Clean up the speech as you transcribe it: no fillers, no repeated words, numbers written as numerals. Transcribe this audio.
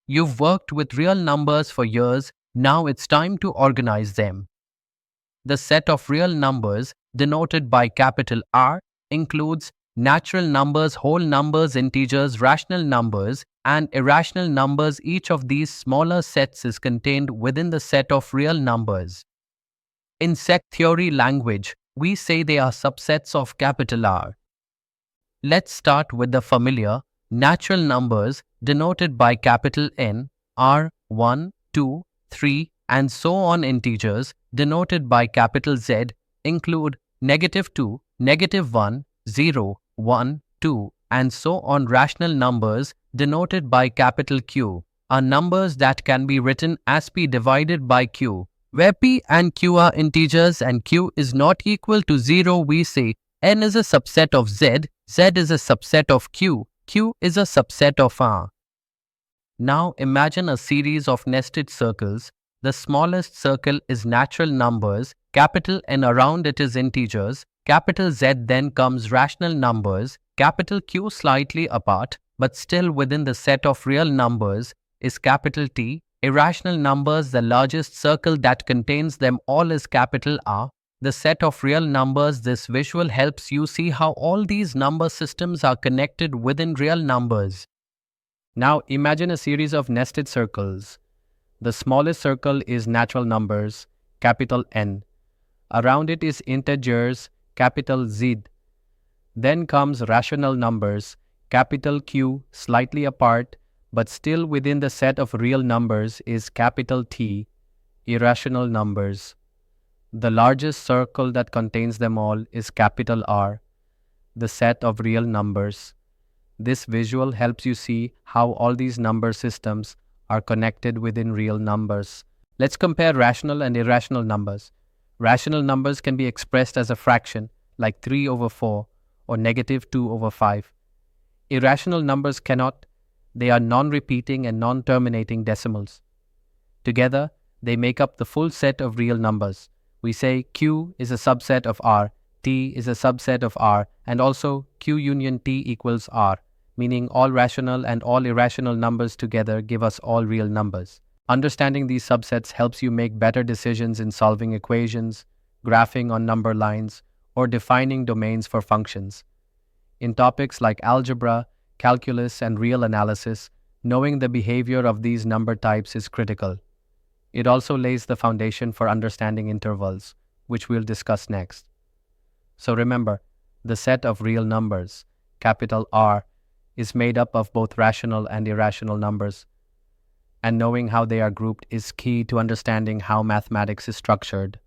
You've worked with real numbers for years, now it's time to organize them. The set of real numbers, denoted by capital R, includes natural numbers, whole numbers, integers, rational numbers, and irrational numbers. Each of these smaller sets is contained within the set of real numbers. In set theory language, we say they are subsets of capital R. Let's start with the familiar natural numbers denoted by capital N, R, 1, 2, 3, and so on. Integers denoted by capital Z include -2, -1, 0, 1, 2, and so on. Rational numbers denoted by capital Q are numbers that can be written as P divided by Q. Where P and Q are integers and Q is not equal to 0, we say N is a subset of Z, Z is a subset of Q, Q is a subset of R. Now imagine a series of nested circles. The smallest circle is natural numbers, capital N, around it is integers, capital Z, then comes rational numbers, capital Q slightly apart, but still within the set of real numbers, is capital T. Irrational numbers, the largest circle that contains them all, is capital R, the set of real numbers. This visual helps you see how all these number systems are connected within real numbers. Now imagine a series of nested circles. The smallest circle is natural numbers, capital N. Around it is integers, capital Z. Then comes rational numbers, capital Q, slightly apart, but still within the set of real numbers, is capital T. Irrational numbers. The largest circle that contains them all is capital R, the set of real numbers. This visual helps you see how all these number systems are connected within real numbers. Let's compare rational and irrational numbers. Rational numbers can be expressed as a fraction, like 3 over 4 or -2 over 5. Irrational numbers cannot. They are non-repeating and non-terminating decimals. Together, they make up the full set of real numbers. We say Q is a subset of R, T is a subset of R, and also Q union T equals R, meaning all rational and all irrational numbers together give us all real numbers. Understanding these subsets helps you make better decisions in solving equations, graphing on number lines, or defining domains for functions. In topics like algebra, calculus, and real analysis, knowing the behavior of these number types is critical. It also lays the foundation for understanding intervals, which we'll discuss next. So remember, the set of real numbers, capital R, is made up of both rational and irrational numbers, and knowing how they are grouped is key to understanding how mathematics is structured.